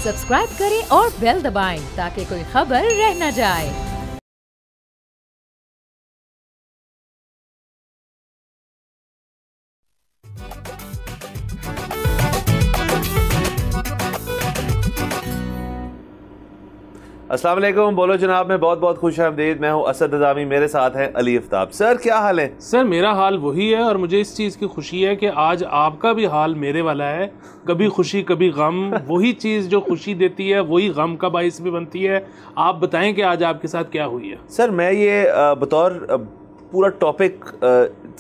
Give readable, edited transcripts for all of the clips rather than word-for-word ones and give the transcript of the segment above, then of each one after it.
Subscribe करें और bell दबाएं ताकि कोई खबर रह न जाए। अस्सलाम वालेकुम, बोलो जनाब। मैं बहुत बहुत खुश आमदीद। मैं हूँ असद निज़ामी, मेरे साथ हैं अली आफ्ताब। सर क्या हाल है? सर मेरा हाल वही है और मुझे इस चीज़ की खुशी है कि आज आपका भी हाल मेरे वाला है। कभी खुशी कभी गम, वही चीज़ जो खुशी देती है वही गम का बाइस भी बनती है। आप बताएं कि आज आपके साथ क्या हुई है। सर मैं ये बतौर पूरा टॉपिक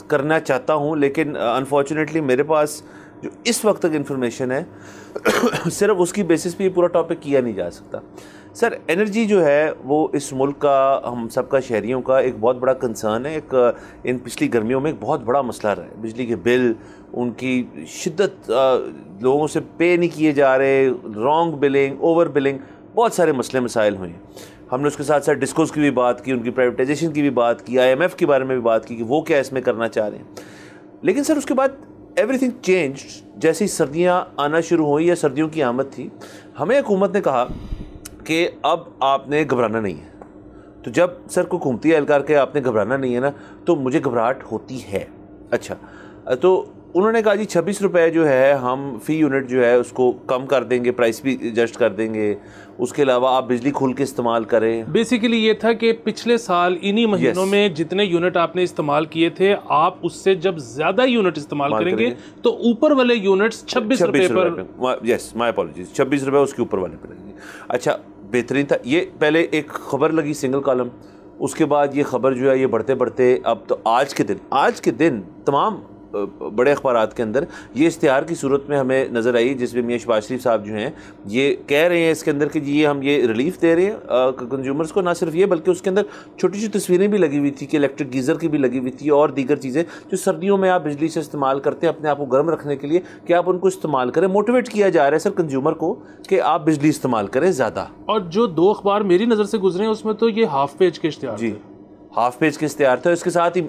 करना चाहता हूँ, लेकिन अनफॉर्चुनेटली मेरे पास जो इस वक्त तक इन्फॉर्मेशन है सिर्फ उसकी बेसिस पे ये पूरा टॉपिक किया नहीं जा सकता। सर एनर्जी जो है वो इस मुल्क का, हम सबका, शहरियों का एक बहुत बड़ा कंसर्न है। एक इन पिछली गर्मियों में एक बहुत बड़ा मसला रहा है। बिजली के बिल, उनकी शिद्दत, लोगों से पे नहीं किए जा रहे, रॉन्ग बिलिंग, ओवर बिलिंग, बहुत सारे मसले मसाइल हुए हैं। हमने उसके साथ साथ डिस्कोस की भी बात की, उनकी प्राइवेटाइजेशन की भी बात की, IMF के बारे में भी बात की कि वो क्या इसमें करना चाह रहे हैं। लेकिन सर उसके बाद एवरीथिंग चेंज्ड। जैसे ही सर्दियाँ आना शुरू हुई या सर्दियों की आमद थी, हमें हुकूमत ने कहा कि अब आपने घबराना नहीं है। तो जब सर को घूमती है एहलकार के आपने घबराना नहीं है ना, तो मुझे घबराहट होती है। अच्छा, तो उन्होंने कहा जी 26 रुपये जो है हम फ़ी यूनिट जो है उसको कम कर देंगे, प्राइस भी एडजस्ट कर देंगे। उसके अलावा आप बिजली खुल के इस्तेमाल करें। बेसिकली ये था कि पिछले साल इन्हीं महीनों में जितने यूनिट आपने इस्तेमाल किए थे, आप उससे जब ज़्यादा यूनिट इस्तेमाल करेंगे तो ऊपर वाले यूनिट्स 26 रुपये पर, यस माय अपॉलॉजीज, 26 रुपये उसके ऊपर वाले पर लगेंगे। अच्छा, बेहतरीन था। ये पहले एक खबर लगी सिंगल कॉलम, उसके बाद ये खबर जो है ये बढ़ते बढ़ते अब तो आज के दिन तमाम बड़े अखबारात के अंदर ये इश्तिहार की सूरत में हमें नज़र आई, जिसमें मियां शहबाज शरीफ साहब जो हैं ये कह रहे हैं इसके अंदर कि जी हम ये रिलीफ दे रहे हैं कंज्यूमर्स को। ना सिर्फ ये बल्कि उसके अंदर छोटी छोटी तस्वीरें भी लगी हुई थी कि इलेक्ट्रिक गीज़र की भी लगी हुई थी और दीगर चीज़ें जो सर्दियों में आप बिजली से इस्तेमाल करते हैं अपने आप को गर्म रखने के लिए, कि आप उनको इस्तेमाल करें। मोटिवेट किया जा रहा है सर कंज्यूमर को कि आप बिजली इस्तेमाल करें ज़्यादा। और जो 2 अखबार मेरी नज़र से गुजरे हैं उसमें तो ये हाफ पेज के इश्तिहार जी, हाफ पेज के इश्तिहार था। इसके साथ ही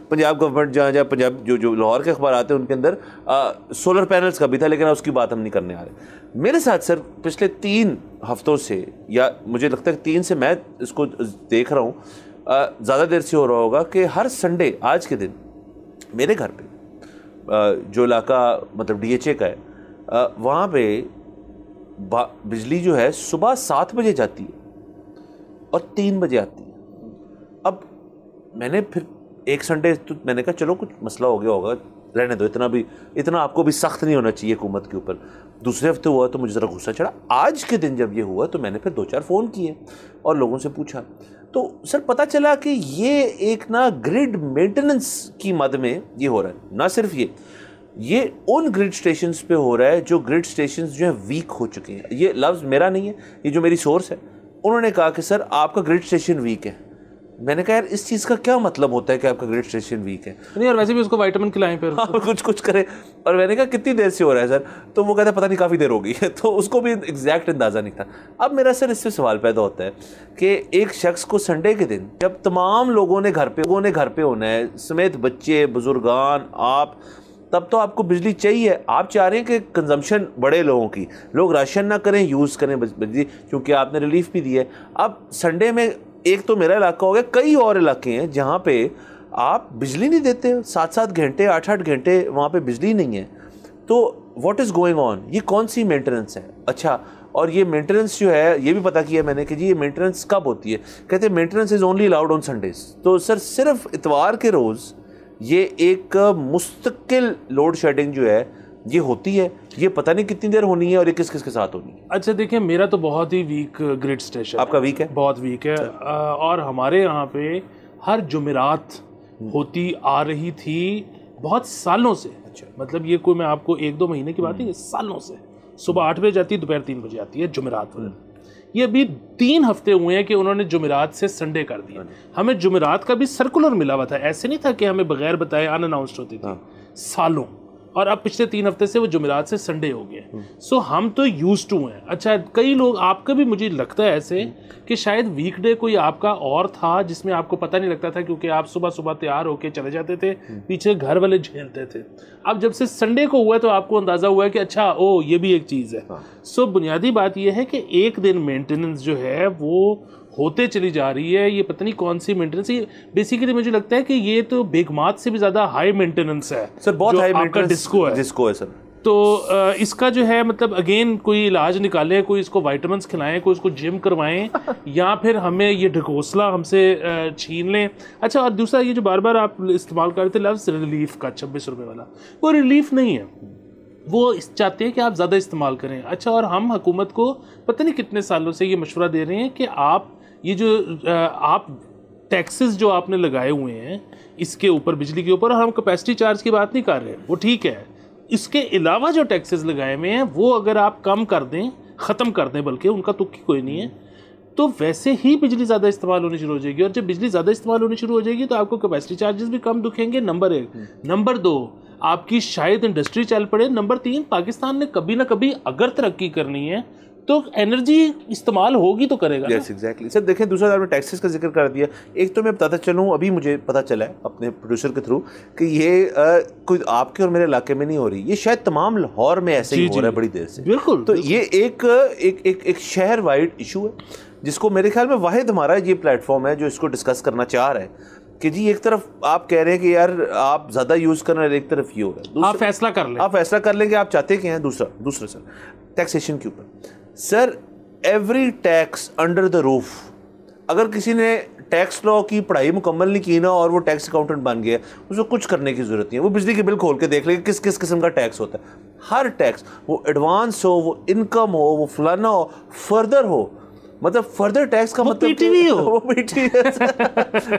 पंजाब गवर्नमेंट जहाँ पंजाब जो लाहौर के अखबार आते हैं उनके अंदर सोलर पैनल्स का भी था, लेकिन उसकी बात हम नहीं करने आ रहे। मेरे साथ सर पिछले 3 हफ्तों से, या मुझे लगता है 3 से मैं इसको देख रहा हूँ, ज़्यादा देर से हो रहा होगा कि हर संडे आज के दिन मेरे घर पे जो इलाका मतलब DHA का है वहाँ पे बिजली जो है सुबह 7 बजे जाती है और 3 बजे आती है। अब मैंने फिर एक संडे तो मैंने कहा चलो कुछ मसला हो गया होगा, रहने दो, इतना आपको भी सख्त नहीं होना चाहिए हुकूमत के ऊपर। दूसरे हफ्ते हुआ तो मुझे ज़रा गुस्सा चढ़ा। आज के दिन जब ये हुआ तो मैंने फिर 2-4 फ़ोन किए और लोगों से पूछा, तो सर पता चला कि ये एक ना ग्रिड मेंटेनेंस की मद में ये हो रहा है। ना सिर्फ ये उन ग्रिड स्टेशंस पे हो रहा है जो ग्रिड स्टेशंस जो है वीक हो चुके हैं। ये लफ्ज़ मेरा नहीं है, ये जो मेरी सोर्स है उन्होंने कहा कि सर आपका ग्रिड स्टेशन वीक है। मैंने कहा यार इस चीज़ का क्या मतलब होता है कि आपका ग्रिड स्टेशन वीक है? नहीं, और वैसे भी उसको विटामिन खिलाएं फिर कुछ करें। और मैंने कहा कितनी देर से हो रहा है सर? तो वो कहता है पता नहीं काफ़ी देर हो गई है। तो उसको भी एग्जैक्ट अंदाज़ा नहीं था। अब मेरा सर इससे सवाल पैदा होता है कि एक शख्स को संडे के दिन जब तमाम लोगों ने घर पे होना है, समेत बच्चे, बुजुर्गान, आप, तब तो आपको बिजली चाहिए। आप चाह रहे हैं कि कंजम्पशन बढ़े लोगों की, लोग राशन ना करें, यूज़ करें बिजली, क्योंकि आपने रिलीफ भी दी है। अब संडे में एक तो मेरा इलाका हो गया, कई और इलाके हैं जहाँ पे आप बिजली नहीं देते, 7-7 घंटे 8-8 घंटे वहाँ पे बिजली नहीं है। तो व्हाट इज़ गोइंग ऑन? ये कौन सी मेंटेनेंस है? अच्छा, और ये मेंटेनेंस जो है ये भी पता किया मैंने कि जी ये मेंटेनेंस कब होती है। कहते हैं maintenance is only allowed on Sundays. तो सर सिर्फ इतवार के रोज़ ये एक मुस्तकिल लोड शेडिंग जो है ये होती है। ये पता नहीं कितनी देर होनी है और ये किस किस के साथ होनी है। अच्छा देखिए, मेरा तो बहुत ही वीक ग्रिड स्टेशन। आपका वीक है? बहुत वीक है। और हमारे यहाँ पे हर जुमेरात होती आ रही थी बहुत सालों से। अच्छा, मतलब ये कोई मैं आपको 1-2 महीने की बात नहीं, सालों से सुबह 8 बजे जाती है, दोपहर 3 बजे आती है जुमेरात वाले। ये अभी 3 हफ्ते हुए हैं कि उन्होंने जुमेरात से संडे कर दिया। हमें जुमेरात का भी सर्कुलर मिला हुआ था, ऐसे नहीं था कि हमें बगैर बताए अनअनाउंस्ड होती थी। सालों और अब पिछले 3 हफ्ते से वो जुमेरात से संडे हो गया। सो हम तो यूज टू हैं। अच्छा, कई लोग, आपका भी मुझे लगता है ऐसे कि शायद वीकडे कोई आपका और था जिसमें आपको पता नहीं लगता था, क्योंकि आप सुबह सुबह तैयार होके चले जाते थे, पीछे घर वाले झेलते थे। अब जब से संडे को हुआ तो आपको अंदाज़ा हुआ है कि अच्छा ओ ये भी एक चीज़ है। सो बुनियादी बात यह है कि एक दिन मेंटेनेंस जो है वो होते चली जा रही है। ये पता नहीं कौन सी मेंटेनेंस, ये बेसिकली मुझे लगता है कि ये तो बेगमात से भी ज़्यादा हाई मेंटेनेंस है सर, बहुत हाई मेंटेनेंस डिस्को है सर। तो इसका जो है मतलब अगेन कोई इलाज निकाले, कोई इसको विटामिन्स खिलाएं, कोई इसको जिम करवाएं या फिर हमें ये ढकोसला हमसे छीन लें। अच्छा, और दूसरा ये जो बार बार आप इस्तेमाल कर रहे थे लफ्ज़ रिलीफ का 26 रुपये वाला, वो रिलीफ नहीं है, वो चाहते हैं कि आप ज़्यादा इस्तेमाल करें। अच्छा, और हम हुकूमत को पता नहीं कितने सालों से ये मशवरा दे रहे हैं कि आप ये जो आप टैक्सेस जो आपने लगाए हुए हैं इसके ऊपर, बिजली के ऊपर, हम कैपेसिटी चार्ज की बात नहीं कर रहे, वो ठीक है, इसके अलावा जो टैक्सेस लगाए हुए हैं वो अगर आप कम कर दें, ख़त्म कर दें, बल्कि उनका तुक्की कोई नहीं है, तो वैसे ही बिजली ज़्यादा इस्तेमाल होनी शुरू हो जाएगी। और जब बिजली ज़्यादा इस्तेमाल होनी शुरू हो जाएगी तो आपको कैपेसिटी चार्जेस भी कम दिखेंगे, नंबर 1। नंबर 2, आपकी शायद इंडस्ट्री चल पड़े। नंबर 3, पाकिस्तान ने कभी ना कभी अगर तरक्की करनी है तो एनर्जी इस्तेमाल होगी तो करेगा। Yes exactly sir. देखें, दूसरा आपने टैक्सेस का जिक्र कर दिया। एक तो मैं बताता चलूँ, अभी मुझे पता चला है अपने प्रोड्यूसर के थ्रू कि ये कोई आपके और मेरे इलाके में नहीं हो रही, ये शायद तमाम लाहौर में ऐसे ही हो रहा है बड़ी देर से। बिल्कुल। तो ये एक शहर वाइड इशू है जिसको मेरे ख्याल में वाहिद हमारा ये प्लेटफॉर्म है जो इसको डिस्कस करना चाह रहा है कि जी एक तरफ आप कह रहे हैं कि यार आप ज़्यादा यूज़ कर रहे हैं, एक तरफ ये हो रहा है, आप फैसला कर लें, आप फैसला कर लें कि आप चाहते क्या हैं। दूसरा सर, टैक्सेशन के ऊपर sir, every tax under the roof, अगर किसी ने टैक्स लॉ की पढ़ाई मुकम्मल नहीं की ना और वो टैक्स अकाउंटेंट बन गया, उसको कुछ करने की ज़रूरत नहीं है। वो बिजली के बिल खोल के देख लेंगे किस किस किस्म का टैक्स होता है। हर टैक्स, वो एडवांस हो, वो इनकम हो, वो फलाना हो, फर्दर हो, मतलब फर्दर टैक्स का मतलब वो पीटीवी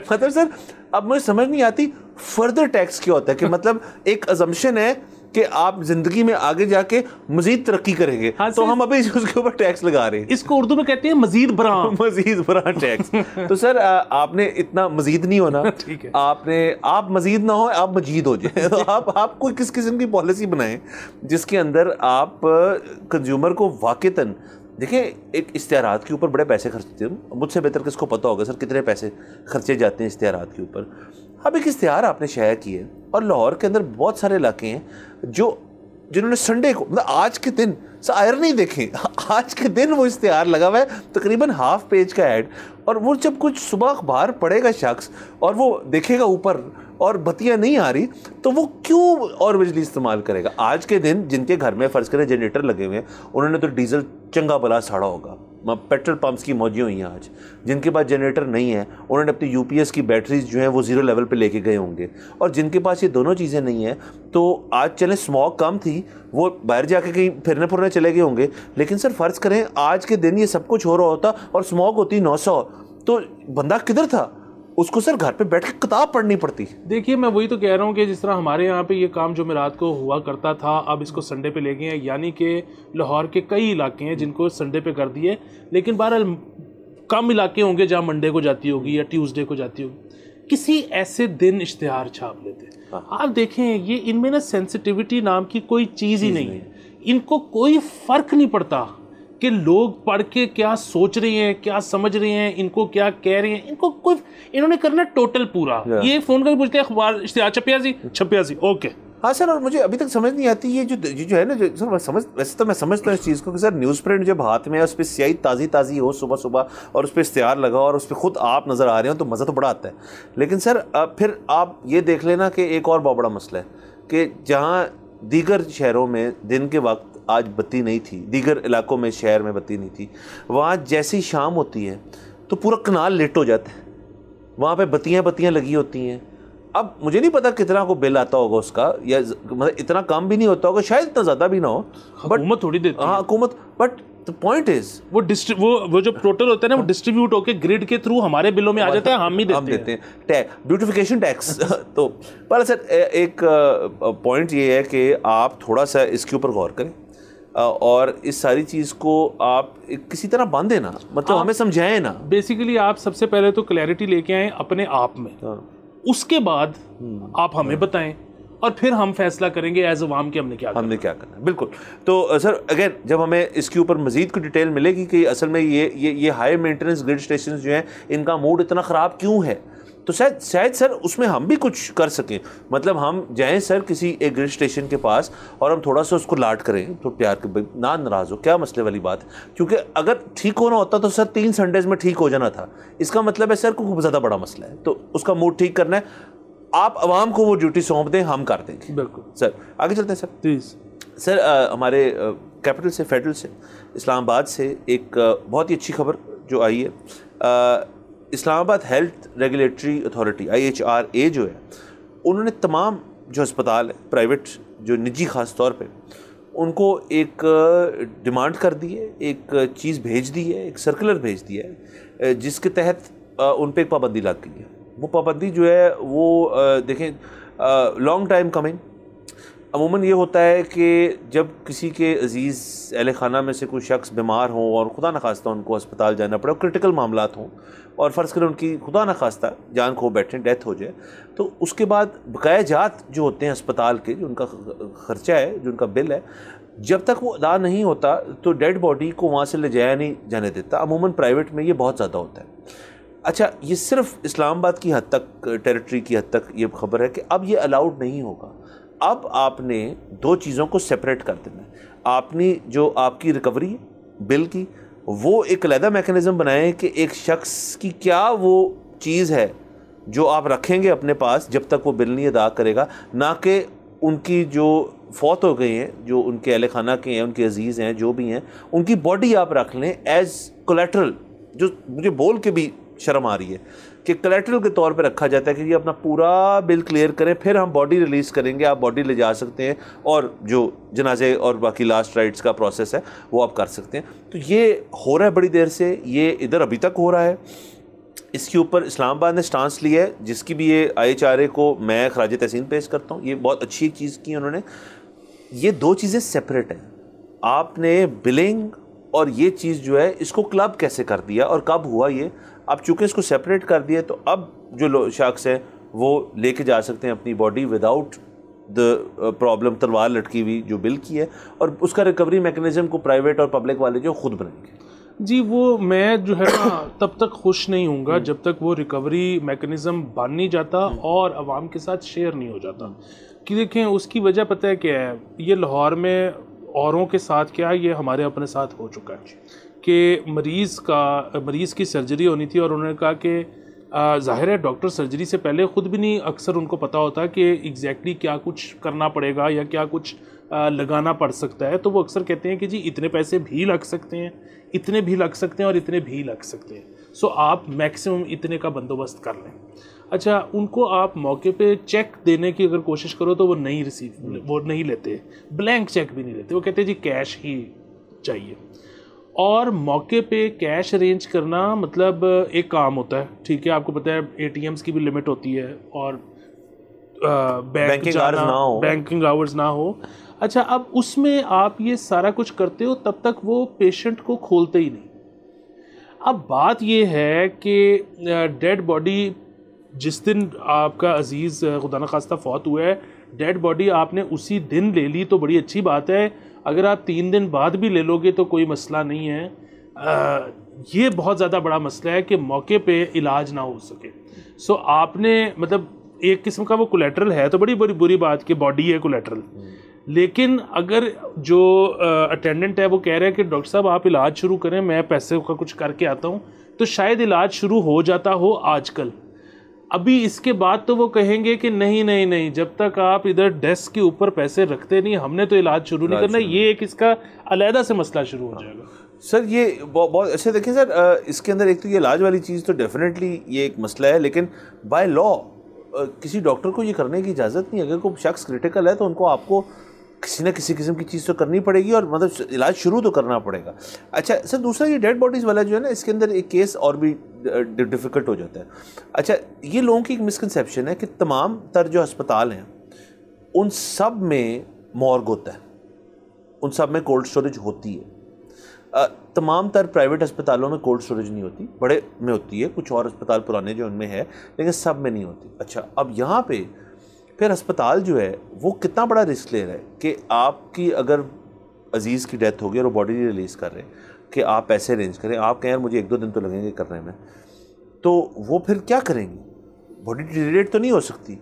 मतलब सर अब मुझे समझ नहीं आती फर्दर टैक्स क्या होता है। कि मतलब एक अजम्पशन है कि आप जिंदगी में आगे जाके मजीद तरक्की करेंगे। हाँ, तो हम अभी उसके ऊपर टैक्स लगा रहे हैं। इसको उर्दू में कहते हैं मजीद बरा टैक्स। तो सर आपने इतना मजीद नहीं होना, ठीक है, आप मजीद ना हो, आप मजीद हो जाए। तो आप कोई किस किस्म की पॉलिसी बनाएं जिसके अंदर आप कंज्यूमर को वाकईतन देखिए। एक इश्तिहारात के ऊपर बड़े पैसे खर्चते हैं, मुझसे बेहतर किसको पता होगा सर कितने पैसे खर्चे जाते हैं इश्तिहारात के ऊपर। अब एक इश्तिहार आपने शाया की है और लाहौर के अंदर बहुत सारे इलाके हैं जिन्होंने संडे को, मतलब आज के दिन आयर नहीं देखें, आज के दिन वो इश्तिहार लगा हुआ है, तकरीबन हाफ पेज का ऐड, और वो जब कुछ सुबह अखबार पढ़ेगा शख्स और वो देखेगा ऊपर और बत्तियां नहीं आ रही तो वो क्यों और बिजली इस्तेमाल करेगा। आज के दिन जिनके घर में फ़र्ज़ करें जनरेटर लगे हुए हैं, उन्होंने तो डीजल चंगा भला साड़ा होगा, पेट्रोल पंप्स की मौजें हुई हैं। आज जिनके पास जनरेटर नहीं है उन्होंने अपनी यूपीएस की बैटरीज जो हैं वो ज़ीरो लेवल पे लेके गए होंगे, और जिनके पास ये दोनों चीज़ें नहीं हैं तो आज चले स्मॉग कम थी, वो बाहर जाके कहीं फिरने फुरने चले गए होंगे। लेकिन सर फ़र्ज़ करें आज के दिन ये सब कुछ हो रहा होता और स्मॉग होती 900, तो बंदा किधर था? उसको सर घर पे बैठ के किताब पढ़नी पड़ती। देखिए, मैं वही तो कह रहा हूँ कि जिस तरह हमारे यहाँ पे ये काम जो रात को हुआ करता था, अब इसको संडे पे ले गए हैं, यानी कि लाहौर के कई इलाके हैं जिनको संडे पे कर दिए, लेकिन बहरहाल कम इलाके होंगे जहाँ मंडे को जाती होगी या ट्यूसडे को जाती होगी। किसी ऐसे दिन इश्तिहार छाप लेते। आप देखें, ये इनमें ना सेंसिटिविटी नाम की कोई चीज़ ही नहीं है। इनको कोई फ़र्क नहीं पड़ता कि लोग पढ़ के क्या सोच रहे हैं, क्या समझ रहे हैं, इनको क्या कह रहे हैं, इनको कोई, इन्होंने करना टोटल पूरा। ये फ़ोन करके पूछते हैं अखबार इश्तिहार छपिया सी ओके। हाँ सर, और मुझे अभी तक समझ नहीं आती ये जो है ना, जो सर वैसे तो मैं समझता हूँ इस चीज़ को कि सर न्यूज़ प्रिंट जब हाथ में है, उस पर स्याही ताज़ी हो सुबह सुबह और उस पर इश्तिहार लगा और उस पर खुद आप नज़र आ रहे हो तो मज़ा तो बड़ा आता है। लेकिन सर फिर आप ये देख लेना कि एक और बहुत बड़ा मसला है कि जहाँ दीगर शहरों में दिन के वक्त आज बत्ती नहीं थी, दीगर इलाकों में शहर में बत्ती नहीं थी, वहाँ जैसी शाम होती है तो पूरा कनाल लेट हो जाता है, वहाँ पे बत्तियाँ लगी होती हैं। अब मुझे नहीं पता कितना को बिल आता होगा उसका, या मतलब इतना कम भी नहीं होता होगा, शायद इतना ज़्यादा भी ना हो, बट हुकूमत थोड़ी देती है। हाँ हुकूमत, बट द पॉइंट इज वो जो टोटल होता है ना, वो डिस्ट्रीब्यूट होकर ग्रिड के थ्रू हमारे बिलों में आ जाता है, हम ही देते हैं टैक्स, ब्यूटिफिकेशन टैक्स। तो पर सर एक पॉइंट ये है कि आप थोड़ा सा इसके ऊपर गौर करें और इस सारी चीज़ को आप किसी तरह बांधे ना, मतलब हमें समझाएं ना। बेसिकली आप सबसे पहले तो क्लैरिटी लेके आए अपने आप में, उसके बाद आप हमें बताएं। और फिर हम फैसला करेंगे एज अवाम के हमने क्या करना है। बिल्कुल। तो सर अगेन जब हमें इसके ऊपर मजीद कोई डिटेल मिलेगी कि असल में ये हाई मेंटेनेंस ग्रिड स्टेशन जो हैं इनका मूड इतना ख़राब क्यों है, तो शायद सर उसमें हम भी कुछ कर सकें। मतलब हम जाएं सर किसी एक ग्रिड स्टेशन के पास और हम थोड़ा सा उसको लाड करें, तो प्यार के भाई ना नाराज़ हो, क्या मसले वाली बात है। क्योंकि अगर ठीक होना होता तो सर 3 संडेज़ में ठीक हो जाना था। इसका मतलब है सर को खूब ज़्यादा बड़ा मसला है, तो उसका मूड ठीक करना है। आप आवाम को वो ड्यूटी सौंप दें, हम कर देंगे। बिल्कुल सर। आगे चलते हैं सर। प्लीज़ सर हमारे कैपिटल से, फेडरल से, इस्लामाबाद से एक बहुत ही अच्छी खबर जो आई है। Islamabad health regulatory authority IHRA जो है, उन्होंने तमाम जो अस्पताल है प्राइवेट जो निजी ख़ास तौर पे, उनको एक डिमांड कर दी है, एक चीज़ भेज दी है, एक सर्कुलर भेज दिया है जिसके तहत उन पर एक पाबंदी लग गई है। वो पाबंदी जो है वो देखें लॉन्ग टाइम कमिंग। अमूमन ये होता है कि जब किसी के अजीज़ अहले खाना में से कोई शख्स बीमार हो और खुदा न खास्ता उनको अस्पताल जाना पड़े, क्रिटिकल मामलात हों और फ़र्ज़ करें उनकी खुदा न खास्ता जान खो बैठें, डेथ हो जाए, तो उसके बाद बकाया जात जो होते हैं अस्पताल के, जो उनका ख़र्चा है, जो उनका बिल है, जब तक वो अदा नहीं होता तो डेड बॉडी को वहाँ से ले जाया नहीं जाने देता। अमूमन प्राइवेट में ये बहुत ज़्यादा होता है। अच्छा, ये सिर्फ इस्लामाबाद की हद तक, टेरिटरी की हद तक ये खबर है कि अब ये अलाउड नहीं होगा। अब आपने 2 चीज़ों को सेपरेट कर देना है। आपने जो आपकी रिकवरी बिल की, वो एक अलहदा मैकेनिज़्म बनाएं कि एक शख्स की क्या वो चीज़ है जो आप रखेंगे अपने पास जब तक वो बिल नहीं अदा करेगा, ना कि उनकी जो फौत हो गए हैं, जो उनके अहले खाना के हैं, उनके अजीज़ हैं, जो भी हैं, उनकी बॉडी आप रख लें एज़ कोलेट्रल। जो मुझे बोल के भी शर्म आ रही है कि कोलेट्रल के तौर पे रखा जाता है कि ये अपना पूरा बिल क्लियर करें, फिर हम बॉडी रिलीज़ करेंगे, आप बॉडी ले जा सकते हैं और जो जनाजे और बाकी लास्ट राइट्स का प्रोसेस है वो आप कर सकते हैं। तो ये हो रहा है बड़ी देर से, ये इधर अभी तक हो रहा है। इसके ऊपर इस्लामाबाद ने स्टांस लिया है, जिसकी भी ये IHRA को मैं खराज तहसीन पेश करता हूँ। ये बहुत अच्छी चीज़ की उन्होंने। ये 2 चीज़ें सेपरेट हैं। आपने बिलिंग और ये चीज़ जो है इसको क्लब कैसे कर दिया और कब हुआ ये, अब चूँकि इसको सेपरेट कर दिया तो अब जो शख्स हैं वो लेके जा सकते हैं अपनी बॉडी विदाउट द प्रॉब्लम, तलवार लटकी हुई जो बिल की है, और उसका रिकवरी मैकेनिज़्म को प्राइवेट और पब्लिक वाले जो खुद बनाएंगे। जी, वो मैं जो है ना तब तक खुश नहीं हूँगा जब तक वो रिकवरी मैकेनिज़्म बन नहीं जाता और आवाम के साथ शेयर नहीं हो जाता। कि देखें उसकी वजह पता है क्या है, ये लाहौर में औरों के साथ क्या, ये हमारे अपने साथ हो चुका है कि मरीज़ की सर्जरी होनी थी और उन्होंने कहा कि ज़ाहिर है डॉक्टर सर्जरी से पहले ख़ुद भी नहीं अक्सर उनको पता होता कि एग्जैक्टली क्या कुछ करना पड़ेगा या क्या कुछ लगाना पड़ सकता है। तो वो अक्सर कहते हैं कि जी इतने पैसे भी लग सकते हैं, इतने भी लग सकते हैं और इतने भी लग सकते हैं, सो आप मैक्सिमम इतने का बंदोबस्त कर लें। अच्छा, उनको आप मौके पे चेक देने की अगर कोशिश करो तो वो नहीं लेते, ब्लैंक चेक भी नहीं लेते, वो कहते हैं जी कैश ही चाहिए। और मौके पे कैश अरेंज करना मतलब एक काम होता है, ठीक है, आपको पता है ATMs की भी लिमिट होती है और बैंकिंग आवर्स ना हो। अच्छा, अब उसमें आप ये सारा कुछ करते हो, तब तक वो पेशेंट को खोलते ही नहीं। अब बात ये है कि डेड बॉडी जिस दिन आपका अजीज़ खुदा न खास्ता फौत हुआ है, डेड बॉडी आपने उसी दिन ले ली तो बड़ी अच्छी बात है। अगर आप 3 दिन बाद भी ले लोगे तो कोई मसला नहीं है। ये बहुत ज़्यादा बड़ा मसला है कि मौके पे इलाज ना हो सके। सो आपने मतलब एक किस्म का वो कोलेट्रल है, तो बड़ी बुरी बात कि बॉडी है कोलेट्रल। लेकिन अगर जो अटेंडेंट है वो कह रहा है कि डॉक्टर साहब आप इलाज शुरू करें, मैं पैसे का कुछ करके आता हूँ, तो शायद इलाज शुरू हो जाता हो आजकल। अभी इसके बाद तो वो कहेंगे कि नहीं, जब तक आप इधर डेस्क के ऊपर पैसे रखते नहीं, हमने तो इलाज शुरू नहीं करना। ये एक इसका अलहदा से मसला शुरू हो जाएगा। सर ये बहुत अच्छे देखें सर, इसके अंदर एक तो ये इलाज वाली चीज़ तो डेफिनेटली ये एक मसला है, लेकिन बाय लॉ किसी डॉक्टर को ये करने की इजाज़त नहीं है। अगर कोई शख्स क्रिटिकल है तो उनको आपको किसी न किसी किस्म की चीज़ तो करनी पड़ेगी और मतलब इलाज शुरू तो करना पड़ेगा। अच्छा सर, दूसरा ये डेड बॉडीज़ वाला जो है ना, इसके अंदर एक केस और भी डिफ़िकल्ट हो जाता है। अच्छा, ये लोगों की एक मिसकंसेप्शन है कि तमाम तर जो अस्पताल हैं उन सब में मॉर्ग होता है, उन सब में कोल्ड स्टोरेज होती है। तमाम तर प्राइवेट अस्पतालों में कोल्ड स्टोरेज नहीं होती, बड़े में होती है, कुछ और अस्पताल पुराने जो उनमें है, लेकिन सब में नहीं होती। अच्छा, अब यहाँ पे फिर अस्पताल जो है वो कितना बड़ा रिस्क ले रहा है कि आपकी अगर अजीज़ की डेथ होगी और वो बॉडी रिलीज़ कर रहे हैं कि आप पैसे अरेंज करें, आप कहें यार मुझे 1-2 दिन तो लगेंगे करने में, तो वो फिर क्या करेंगी? बॉडी डिटेरियोरेट तो नहीं हो सकती।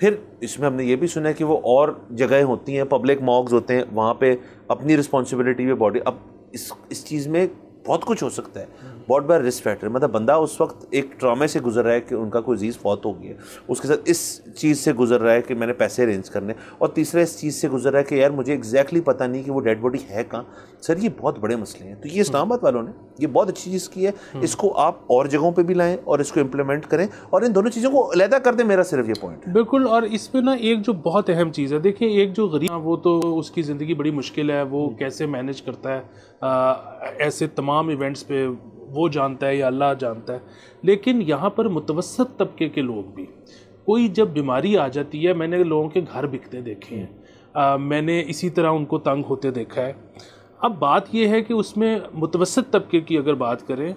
फिर इसमें हमने ये भी सुना है कि वो और जगहें होती हैं, पब्लिक मॉर्ग्स होते हैं, वहाँ पे अपनी रिस्पॉन्सिबिलिटी पे बॉडी, अब इस चीज़ में बहुत कुछ हो सकता है, बहुत बड़ा रिस्क फैक्टर। मतलब बंदा उस वक्त एक ट्रॉमे से गुजर रहा है कि उनका कोई अजीज़ फौत हो गई है, उसके साथ इस चीज़ से गुजर रहा है कि मैंने पैसे अरेंज करने, और तीसरा इस चीज़ से गुजर रहा है कि यार मुझे एग्जैक्टली पता नहीं कि वो डेड बॉडी है कहाँ। सर ये बहुत बड़े मसले हैं। तो ये इस्लामाबाद वालों ने ये बहुत अच्छी चीज़ की है, इसको आप और जगहों पर भी लाएँ और इसको इम्प्लीमेंट करें और इन दोनों चीज़ों को अलहदा कर दें। मेरा सिर्फ ये पॉइंट है। बिल्कुल। और इस पर ना एक जो बहुत अहम चीज़ है, देखिए एक जो गरीब, वो तो उसकी ज़िंदगी बड़ी मुश्किल है, वो कैसे मैनेज करता है ऐसे तमाम इवेंट्स पे, वो जानता है या अल्लाह जानता है। लेकिन यहाँ पर मुतवसत तबके के लोग भी, कोई जब बीमारी आ जाती है, मैंने लोगों के घर बिकते देखे हैं, मैंने इसी तरह उनको तंग होते देखा है। अब बात यह है कि उसमें मुतवसत तबके की अगर बात करें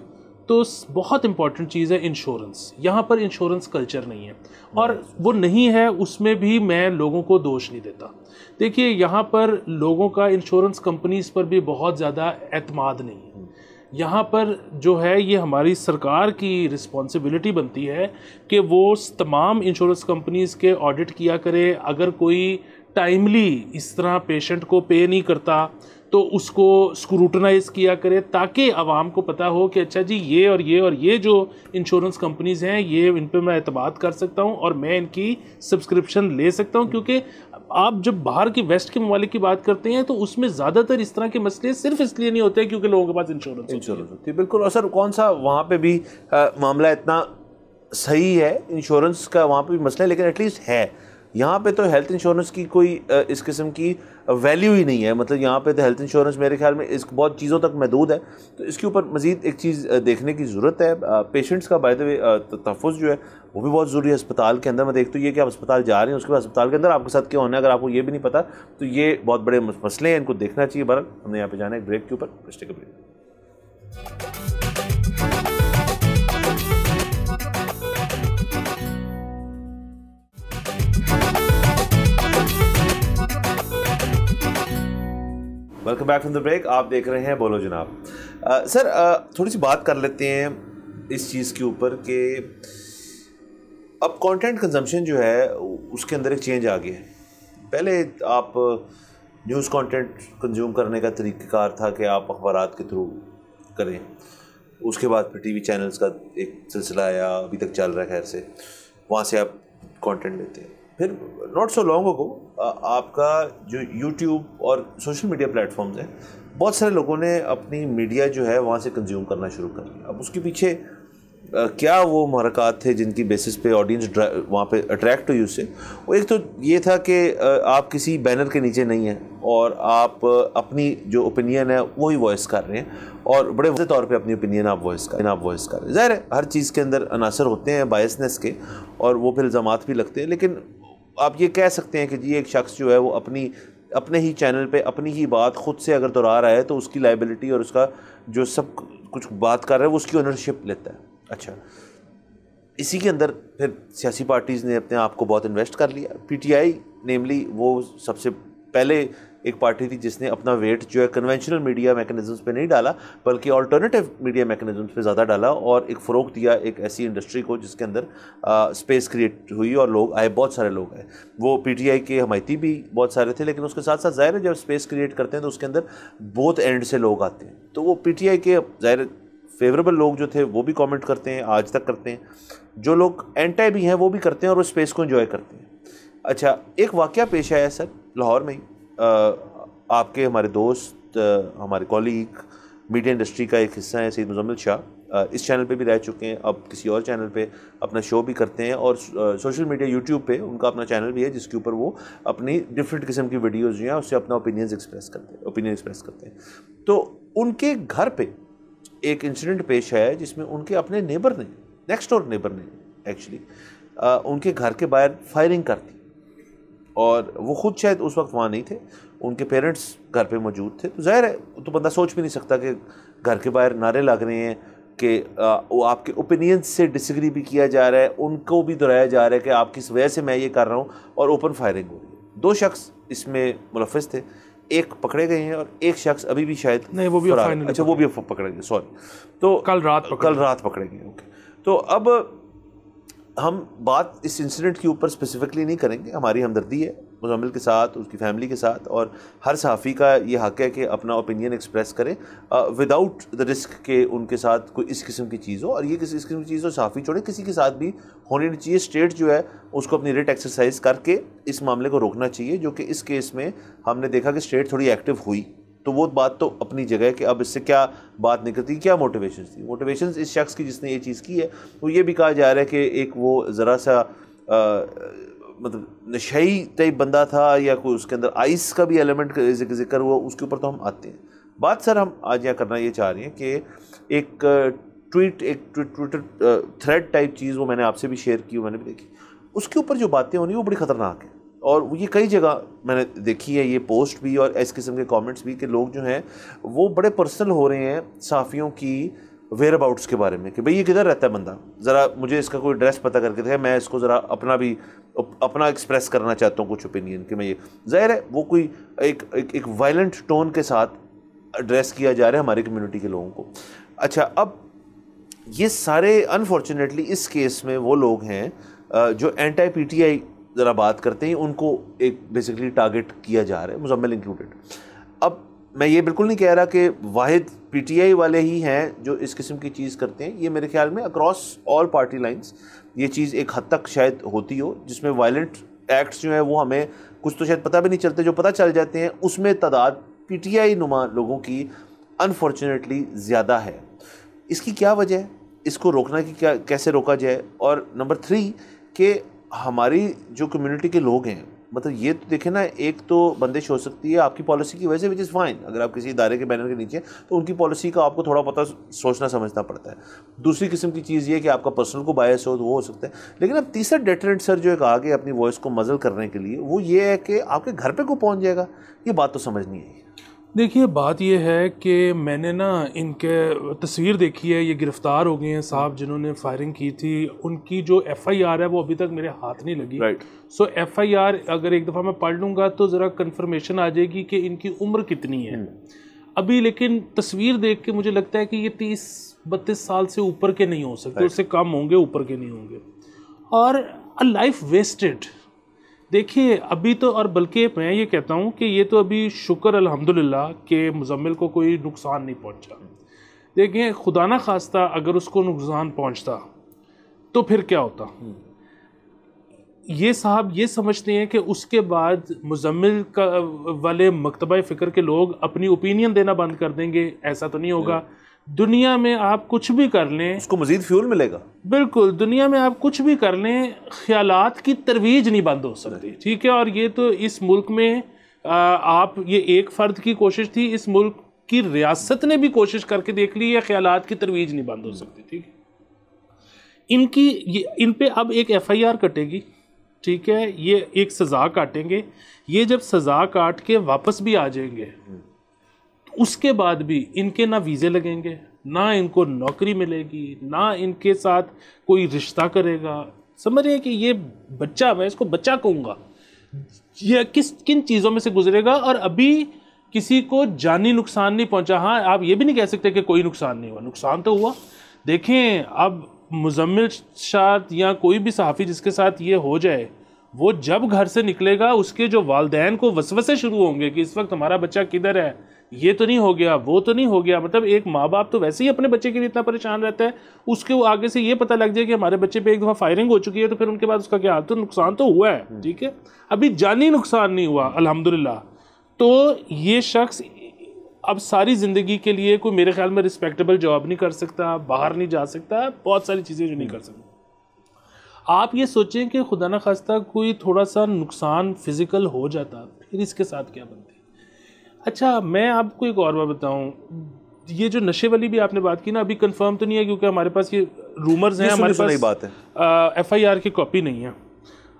तो बहुत इंपॉर्टेंट चीज़ है इंश्योरेंस। यहाँ पर इंश्योरेंस कल्चर नहीं है, और वो नहीं है उसमें भी मैं लोगों को दोष नहीं देता। देखिए यहाँ पर लोगों का इंश्योरेंस कंपनीज पर भी बहुत ज़्यादा एतमाद नहीं है। यहाँ पर जो है ये हमारी सरकार की रिस्पॉन्सिबिलिटी बनती है कि वो तमाम इंश्योरेंस कंपनीज के ऑडिट किया करे। अगर कोई टाइमली इस तरह पेशेंट को पे नहीं करता तो उसको स्क्रूटनाइज किया करे, ताकि आवाम को पता हो कि अच्छा जी ये और ये जो इंश्योरेंस कंपनीज हैं, ये इन पे मैं एतमाद कर सकता हूँ और मैं इनकी सब्सक्रिप्शन ले सकता हूँ। क्योंकि आप जब बाहर की वेस्ट के ममालिक की बात करते हैं तो उसमें ज़्यादातर इस तरह के मसले सिर्फ इसलिए नहीं होते क्योंकि लोगों के पास इंश्योरेंस होती है। बिल्कुल। और सर कौन सा वहाँ पे भी मामला इतना सही है, इंश्योरेंस का वहाँ पे भी मसला है, लेकिन एटलीस्ट है। यहाँ पे तो हेल्थ इंश्योरेंस की कोई इस किस्म की वैल्यू ही नहीं है। मतलब यहाँ पे तो हेल्थ इंश्योरेंस मेरे ख्याल में इस बहुत चीज़ों तक महदूद है। तो इसके ऊपर मज़ीद एक चीज़ देखने की ज़रूरत है। पेशेंट्स का बाय द वे तहफ़्फ़ुज़ जो है वो भी बहुत ज़रूरी है अस्पताल के अंदर। मैं देखता हूँ ये कि आप अस्पताल जा रहे हैं, उसके बाद अस्पताल के अंदर आपके साथ क्या होना है, अगर आपको ये भी नहीं पता तो ये बहुत बड़े मसले हैं, इनको देखना चाहिए। बहरहाल हमने यहाँ पर जाना है ब्रेक के ऊपर, पिछले के break. Welcome back from the break. आप देख रहे हैं बोलो जनाब। सर थोड़ी सी बात कर लेते हैं इस चीज़ के ऊपर कि अब कंटेंट कंजम्पशन जो है उसके अंदर एक चेंज आ गया है। पहले आप न्यूज़ कंटेंट कंज्यूम करने का तरीक़ाकार था कि आप अखबारात के थ्रू करें, उसके बाद फिर टीवी चैनल्स का एक सिलसिला आया, अभी तक चल रहा है खैर से, वहाँ से आप कंटेंट लेते हैं। फिर नॉट सो लॉन्ग अगो आपका जो यूट्यूब और सोशल मीडिया प्लेटफॉर्म्स हैं, बहुत सारे लोगों ने अपनी मीडिया जो है वहाँ से कंज्यूम करना शुरू कर दिया। अब उसके पीछे क्या वो महरक़ात थे जिनकी बेसिस पे ऑडियंस वहाँ पे अट्रैक्ट हुई उससे? वो एक तो ये था कि आप किसी बैनर के नीचे नहीं हैं और आप अपनी जो ओपिनियन है वही वॉइस कर रहे हैं, और बड़े वाज़ेह तौर पे अपनी ओपिनियन आप वॉइस कर रहे हैं। ज़ाहिर है हर चीज़ के अंदर अनासर होते हैं बायसनेस के, और वो फिर इल्ज़ामात भी लगते हैं। लेकिन आप ये कह सकते हैं कि जी एक शख्स जो है वो अपने ही चैनल पे अपनी ही बात खुद से अगर दोहरा रहा है तो उसकी लाइबिलिटी और उसका जो सब कुछ बात कर रहा है वो उसकी ओनरशिप लेता है। अच्छा, इसी के अंदर फिर सियासी पार्टीज़ ने अपने आप को बहुत इन्वेस्ट कर लिया। पीटीआई नेमली वो सबसे पहले एक पार्टी थी जिसने अपना वेट जो है कन्वेंशनल मीडिया मैकेनिज़म्स पे नहीं डाला बल्कि अल्टरनेटिव मीडिया मैकेनिज़म्स पे ज़्यादा डाला, और एक फ़रोग़ दिया एक ऐसी इंडस्ट्री को जिसके अंदर स्पेस क्रिएट हुई और लोग आए, बहुत सारे लोग आए। वो पीटीआई के हमायती भी बहुत सारे थे, लेकिन उसके साथ साथ ज़ाहिर है जब स्पेस क्रिएट करते हैं तो उसके अंदर बोथ एंड से लोग आते हैं। तो वो पीटीआई के ज़ाहिर फेवरेबल लोग जो थे वो भी कमेंट करते हैं, आज तक करते हैं, जो लोग एंटी भी हैं वो भी करते हैं और उस स्पेस को एंजॉय करते हैं। अच्छा, एक वाक़या पेश आया सर लाहौर में ही, आपके हमारे दोस्त हमारे कॉलीग मीडिया इंडस्ट्री का एक हिस्सा है सईद मुज़म्मिल शाह, इस चैनल पे भी रह चुके हैं, अब किसी और चैनल पे अपना शो भी करते हैं, और सोशल मीडिया यूट्यूब पे उनका अपना चैनल भी है जिसके ऊपर वो अपनी डिफरेंट किस्म की वीडियोज़ जो हैं उससे अपना ओपिनियन एक्सप्रेस करते हैं। तो उनके घर पर एक इंसिडेंट पेश आया जिसमें उनके अपने नेबर ने, नेक्स्ट डोर नेबर ने एक्चुअली उनके घर के बाहर फायरिंग कर दी, और वो खुद शायद उस वक्त वहाँ नहीं थे, उनके पेरेंट्स घर पे मौजूद थे। तो ज़ाहिर है तो बंदा सोच भी नहीं सकता कि घर के बाहर नारे लग रहे हैं, कि वो आपके ओपिनियंस से डिसएग्री भी किया जा रहा है, उनको भी दोहराया जा रहा है कि आप किस वजह से मैं ये कर रहा हूँ, और ओपन फायरिंग हो रही है। 2 शख्स इसमें मुलफ़िस थे, एक पकड़े गए हैं और एक शख्स अभी भी शायद नहीं, वो भी अच्छा वो भी पकड़े गए, सॉरी, तो कल रात पकड़े गए। ओके, तो अब हम बात इस इंसिडेंट के ऊपर स्पेसिफिकली नहीं करेंगे। हमारी हमदर्दी है मुज़म्मिल के साथ, उसकी फैमिली के साथ, और हर सहाफ़ी का ये हक़ है कि अपना ओपिनियन एक्सप्रेस करें विदाउट द रिस्क के उनके साथ कोई इस किस्म की चीज़ हो, और ये किसी इस किस्म की चीज़ हो सहाफ़ी छोड़े किसी के साथ भी होनी नहीं चाहिए। स्टेट जो है उसको अपनी रिट एक्सरसाइज करके इस मामले को रोकना चाहिए, जो कि इस केस में हमने देखा कि स्टेट थोड़ी एक्टिव हुई। तो वो बात तो अपनी जगह है कि अब इससे क्या बात निकलती, क्या मोटिवेशन थी। मोटिवेशन इस शख्स की जिसने ये चीज़ की है, वो ये भी कहा जा रहा है कि एक वो ज़रा सा मतलब नशई टाइप बंदा था, या कोई उसके अंदर आइस का भी एलिमेंट जिक्र हुआ, उसके ऊपर तो हम आते हैं। बात सर हम आज यहाँ करना ये चाह रहे हैं कि एक ट्विटर थ्रेड टाइप चीज़ वो मैंने आपसे भी शेयर की, मैंने भी देखी, उसके ऊपर जो बातें होनी वो बड़ी ख़तरनाक है, और ये कई जगह मैंने देखी है, ये पोस्ट भी और इस किस्म के कमेंट्स भी, कि लोग जो हैं वो बड़े पर्सनल हो रहे हैं सहाफ़ियों की वेयर अबाउट्स के बारे में, कि भाई ये किधर रहता है बंदा, ज़रा मुझे इसका कोई एड्रेस पता करके दे, मैं इसको ज़रा अपना एक्सप्रेस करना चाहता हूँ कुछ ओपिनियन, कि मैं ये ज़ाहिर है वो कोई एक वायलेंट टोन के साथ एड्रेस किया जा रहा है हमारी कम्युनिटी के लोगों को। अच्छा, अब ये सारे अनफॉर्चुनेटली इस केस में वो लोग हैं जो एंटी PTI ज़रा बात करते हैं, उनको एक बेसिकली टारगेट किया जा रहा है, मुज़म्मिल इंक्लूडेड। अब मैं ये बिल्कुल नहीं कह रहा कि वाहिद PTI वाले ही हैं जो इस किस्म की चीज़ करते हैं, ये मेरे ख्याल में अक्रॉस ऑल पार्टी लाइंस ये चीज़ एक हद तक शायद होती हो, जिसमें वायलेंट एक्ट्स जो हैं वो हमें कुछ तो शायद पता भी नहीं चलते, जो पता चल जाते हैं उसमें तादाद PTI नुमा लोगों की अनफॉर्चुनेटली ज़्यादा है। इसकी क्या वजह है, इसको रोकना की क्या, कैसे रोका जाए? और नंबर 3 कि हमारी जो कम्युनिटी के लोग हैं, मतलब ये तो देखें ना, एक तो बंदिश हो सकती है आपकी पॉलिसी की वजह से, विच इज़ फाइन, अगर आप किसी इदारे के बैनर के नीचे तो उनकी पॉलिसी का आपको थोड़ा पता सोचना समझना पड़ता है। दूसरी किस्म की चीज़ ये कि आपका पर्सनल को बायस हो तो वो हो सकता है। लेकिन अब तीसरा डेटरेंट सर जो एक आगे अपनी वॉइस को मजल करने के लिए, वो ये है कि आपके घर पर को पहुँच जाएगा, ये बात तो समझ नहीं आई। देखिए, बात यह है कि मैंने ना इनके तस्वीर देखी है, ये गिरफ़्तार हो गए हैं साहब जिन्होंने फायरिंग की थी, उनकी जो FIR है वो अभी तक मेरे हाथ नहीं लगी। सो FIR अगर एक दफ़ा मैं पढ़ लूँगा तो ज़रा कंफर्मेशन आ जाएगी कि इनकी उम्र कितनी है अभी। लेकिन तस्वीर देख के मुझे लगता है कि ये 30-32 साल से ऊपर के नहीं हो सकते, उससे कम होंगे, ऊपर के नहीं होंगे। और अ लाइफ वेस्टेड। देखिए अभी तो, और बल्कि मैं ये कहता हूँ कि ये तो अभी शुक्र अल्हम्दुलिल्लाह कि मुज़म्मिल को कोई नुकसान नहीं पहुँचा। देखिए खुदा ना खास्ता अगर उसको नुकसान पहुँचता तो फिर क्या होता। ये साहब ये समझते हैं कि उसके बाद मुज़म्मिल का वाले मकतबा फ़िक्र के लोग अपनी ओपिनियन देना बंद कर देंगे। ऐसा तो नहीं होगा। दुनिया में आप कुछ भी कर लें, उसको मज़ीद फ्यूल मिलेगा। बिल्कुल, दुनिया में आप कुछ भी कर लें, ख्यालात की तरवीज नहीं बंद हो सकती। ठीक है, और ये तो इस मुल्क में आप, ये एक फ़र्द की कोशिश थी, इस मुल्क की रियासत ने भी कोशिश करके देख ली है, ख्यालात की तरवीज नहीं बंद हो सकती। ठीक है, इन पे अब एक FIR कटेगी। ठीक है, ये एक सज़ा काटेंगे। ये जब सज़ा काट के वापस भी आ जाएंगे, उसके बाद भी इनके ना वीज़े लगेंगे, ना इनको नौकरी मिलेगी, ना इनके साथ कोई रिश्ता करेगा। समझ रहे हैं कि ये बच्चा, मैं इसको बच्चा कहूँगा, ये किन चीज़ों में से गुजरेगा। और अभी किसी को जानी नुकसान नहीं पहुँचा। हाँ, आप ये भी नहीं कह सकते कि कोई नुकसान नहीं हुआ, नुकसान तो हुआ। देखें, अब मुज़म्मिल शाह या कोई भी सहाफ़ी जिसके साथ ये हो जाए, वो जब घर से निकलेगा उसके जो वालदैन को वसवसे शुरू होंगे कि इस वक्त हमारा बच्चा किधर है, ये तो नहीं हो गया, वो तो नहीं हो गया। मतलब एक माँ बाप तो वैसे ही अपने बच्चे के लिए इतना परेशान रहता है, उसके वो आगे से ये पता लग जाए कि हमारे बच्चे पे एक दफ़ा फायरिंग हो चुकी है, तो फिर उनके बाद उसका क्या हाल। तो नुकसान तो हुआ है, ठीक है, अभी जानी नुकसान नहीं हुआ अल्हम्दुलिल्लाह। तो ये शख्स अब सारी ज़िंदगी के लिए कोई मेरे ख्याल में रिस्पेक्टेबल जॉब नहीं कर सकता, बाहर नहीं जा सकता, बहुत सारी चीज़ें जो नहीं कर सकता। आप ये सोचें कि खुदा न खास्ता कोई थोड़ा सा नुकसान फिज़िकल हो जाता, फिर इसके साथ क्या बनती। अच्छा, मैं आपको एक और बात बताऊं, ये जो नशे वाली भी आपने बात की ना, अभी कंफर्म तो नहीं है क्योंकि हमारे पास ये रूमर्स हैं, हमारे पास बात है, FIR की कॉपी नहीं है।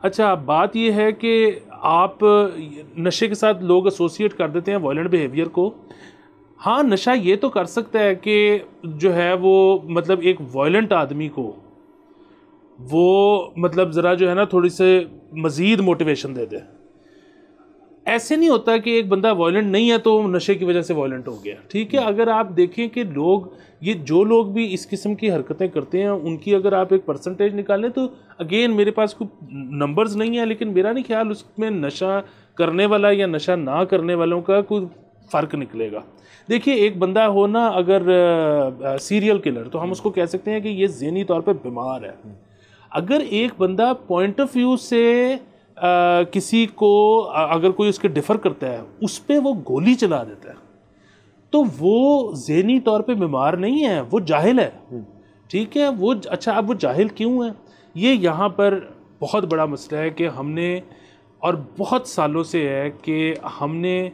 अच्छा, बात ये है कि आप नशे के साथ लोग एसोसिएट कर देते हैं वायलेंट बिहेवियर को। हाँ, नशा ये तो कर सकता है कि जो है वो मतलब एक वायलेंट आदमी को वो मतलब ज़रा जो है ना थोड़ी से मज़ीद मोटिवेशन दे दे। ऐसे नहीं होता कि एक बंदा वायलेंट नहीं है तो नशे की वजह से वायलेंट हो गया, ठीक है। अगर आप देखें कि लोग ये जो लोग भी इस किस्म की हरकतें करते हैं उनकी अगर आप एक परसेंटेज निकालें तो अगेन मेरे पास कोई नंबर्स नहीं है, लेकिन मेरा नहीं ख्याल उसमें नशा करने वाला या नशा ना करने वालों का कोई फ़र्क निकलेगा। देखिए, एक बंदा हो ना अगर सीरियल किलर, तो हम उसको कह सकते हैं कि ये ज़हनी तौर पे बीमार है। अगर एक बंदा पॉइंट ऑफ व्यू से किसी को अगर कोई उसके डिफ़र करता है उस पर वो गोली चला देता है तो वो ज़हनी तौर पे बीमार नहीं है, वो जाहिल है, ठीक है। वो अच्छा, अब वो जाहिल क्यों है? ये यहाँ पर बहुत बड़ा मसला है कि हमने और बहुत सालों से है कि हमने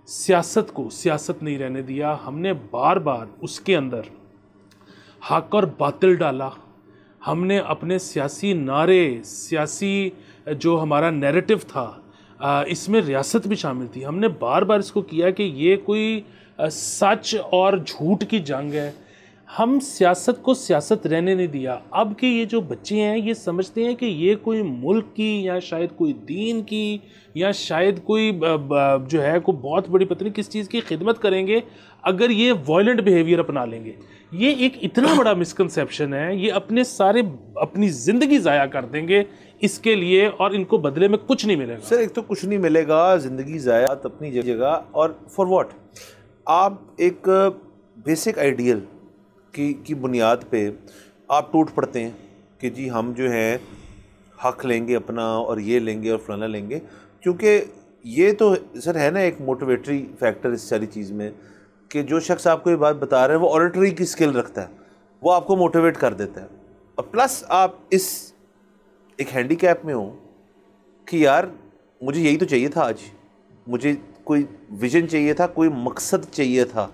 सियासत को सियासत नहीं रहने दिया। हमने बार बार उसके अंदर हक और बातिल डाला। हमने अपने सियासी नारे, सियासी जो हमारा नैरेटिव था, इसमें रियासत भी शामिल थी। हमने बार बार इसको किया कि ये कोई सच और झूठ की जंग है। हम सियासत को सियासत रहने नहीं दिया। अब के ये जो बच्चे हैं ये समझते हैं कि ये कोई मुल्क की या शायद कोई दीन की या शायद कोई जो है कोई बहुत बड़ी पता नहीं किस चीज़ की खिदमत करेंगे अगर ये वायलेंट बिहेवियर अपना लेंगे। ये एक इतना बड़ा मिसकंसेप्शन है। ये अपनी ज़िंदगी ज़ाया कर देंगे इसके लिए और इनको बदले में कुछ नहीं मिलेगा। सर, एक तो कुछ नहीं मिलेगा, ज़िंदगी ज़ाया अपनी जगह, और फॉर व्हाट? आप एक बेसिक आइडियल की बुनियाद पे आप टूट पड़ते हैं कि जी हम जो है हक लेंगे अपना और ये लेंगे और फलाना लेंगे, क्योंकि ये तो सर है ना एक मोटिवेटरी फैक्टर इस सारी चीज़ में कि जो शख्स आपको ये बात बता रहा है वो ऑरेटरी की स्किल रखता है, वो आपको मोटिवेट कर देता है। और प्लस आप इस एक हैंडीकैप में हो कि यार मुझे यही तो चाहिए था, आज मुझे कोई विजन चाहिए था, कोई मकसद चाहिए था।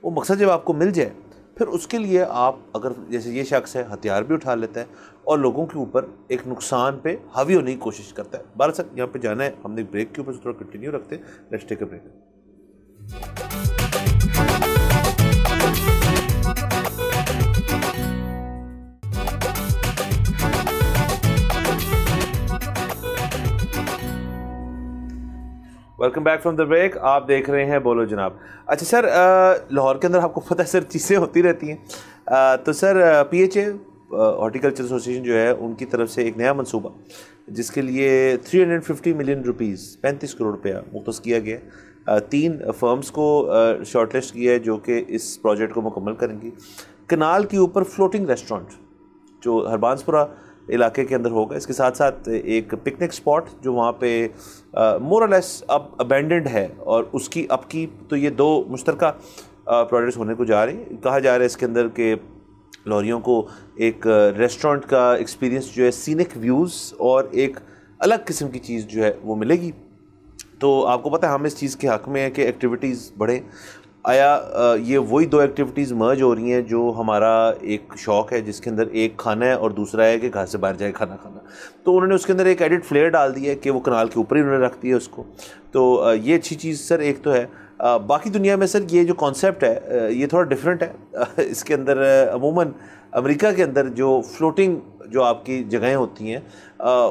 वो मकसद जब आपको मिल जाए फिर उसके लिए आप अगर जैसे ये शख्स है हथियार भी उठा लेता है और लोगों के ऊपर एक नुकसान पे हावी होने की कोशिश करता है। बारह सर यहाँ पे जाना है, हमने ब्रेक के ऊपर से थोड़ा कंटिन्यू रखते हैं। Let's take a break. Welcome back from the break. आप देख रहे हैं बोलो जनाब। अच्छा सर, लाहौर के अंदर आपको पता है सर चीज़ें होती रहती हैं। तो सर PHA हॉर्टिकल्चर एसोसिएशन जो है उनकी तरफ से एक नया मंसूबा जिसके लिए 350 मिलियन रुपीज़ 35 करोड़ रुपया मुख्तस किया गया। 3 फर्म्स को शॉर्टलिस्ट किया है जो कि इस प्रोजेक्ट को मुकम्मल करेंगी। कनाल के ऊपर फ्लोटिंग रेस्टोरेंट जो हरबांसपुरा इलाके के अंदर होगा, इसके साथ साथ एक पिकनिक स्पॉट जो वहाँ पे मोर और लेस अब अबेंडेंड है और उसकी अपकीप। तो ये 2 मुश्तरका प्रोजेक्ट्स होने को जा रहे हैं। कहा जा रहा है इसके अंदर के लॉरियों को एक रेस्टोरेंट का एक्सपीरियंस जो है, सीनिक व्यूज़ और एक अलग किस्म की चीज़ जो है वो मिलेगी। तो आपको पता है हम इस चीज़ के हक़ में है कि एक्टिविटीज़ बढ़े। आया ये वही 2 एक्टिविटीज़ मर्ज हो रही हैं जो हमारा एक शौक़ है जिसके अंदर एक खाना है और दूसरा है कि घर से बाहर जाए खाना खाना। तो उन्होंने उसके अंदर एक एडिट फ्लेयर डाल दिया है कि वो कनाल के ऊपर ही उन्होंने रख दिया उसको। तो ये अच्छी चीज़ सर एक तो है। बाकी दुनिया में सर ये जो कॉन्सेप्ट है ये थोड़ा डिफरेंट है। इसके अंदर अमूमन अमेरिका के अंदर जो फ्लोटिंग जो आपकी जगहें होती हैं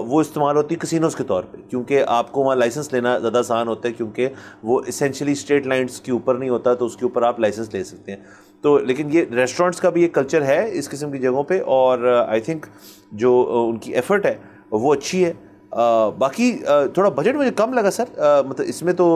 वो इस्तेमाल होती है कसिनोज के तौर पे, क्योंकि आपको वहाँ लाइसेंस लेना ज़्यादा आसान होता है क्योंकि वो इसेंशली स्ट्रेट लाइन्स के ऊपर नहीं होता, तो उसके ऊपर आप लाइसेंस ले सकते हैं। तो लेकिन ये रेस्टोरेंट्स का भी एक कल्चर है इस किस्म की जगहों पे और आई थिंक जो उनकी एफ़र्ट है वो अच्छी है। बाकी थोड़ा बजट मुझे कम लगा सर। मतलब इसमें तो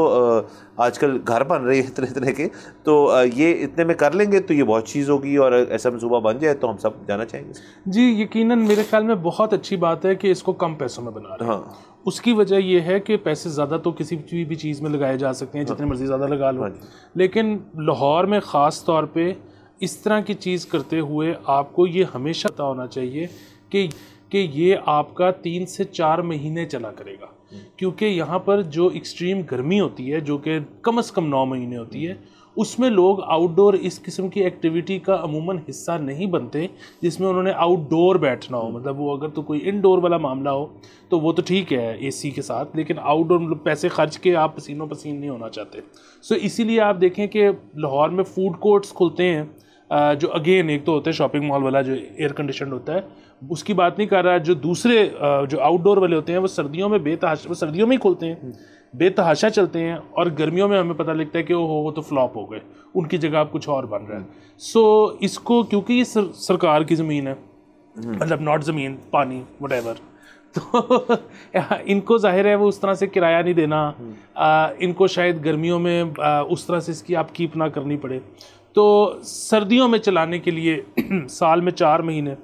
आजकल घर बन रहे हैं तरह तरह के, तो ये इतने में कर लेंगे तो ये बहुत चीज़ होगी और ऐसा मंसूबा बन जाए तो हम सब जाना चाहेंगे जी। यकीनन मेरे ख्याल में बहुत अच्छी बात है कि इसको कम पैसों में बना रहे हैं। हाँ। उसकी वजह ये है कि पैसे ज़्यादा तो किसी भी चीज़ में लगाए जा सकते हैं, जितने मर्जी ज़्यादा लगा लो। हाँ, लेकिन लाहौर में ख़ास तौर पर इस तरह की चीज़ करते हुए आपको ये हमेशा पता होना चाहिए कि ये आपका 3 से 4 महीने चला करेगा, क्योंकि यहाँ पर जो एक्सट्रीम गर्मी होती है जो कि कम से कम 9 महीने होती है उसमें लोग आउटडोर इस किस्म की एक्टिविटी का अमूमन हिस्सा नहीं बनते जिसमें उन्होंने आउटडोर बैठना हो। मतलब वो अगर तो कोई इनडोर वाला मामला हो तो वो तो ठीक है एसी के साथ, लेकिन आउटडोर मतलब पैसे खर्च के आप पसीनों पसीन नहीं होना चाहते। सो इसीलिए आप देखें कि लाहौर में फूड कोर्ट्स खुलते हैं, जो अगेन एक तो होता है शॉपिंग मॉल वाला जो एयर कंडीशन होता है, उसकी बात नहीं कर रहा। जो दूसरे जो आउटडोर वाले होते हैं वो सर्दियों में वो सर्दियों में ही खुलते हैं, बेतहाशा चलते हैं, और गर्मियों में हमें पता लगता है कि वो तो फ्लॉप हो गए, उनकी जगह अब कुछ और बन रहा है। सो इसको क्योंकि ये सरकार की ज़मीन है, मतलब नॉट ज़मीन पानी वटेवर, तो इनको जाहिर है वो उस तरह से किराया नहीं देना, इनको शायद गर्मियों में उस तरह से इसकी आप कीप ना करनी पड़े, तो सर्दियों में चलाने के लिए साल में 4 महीने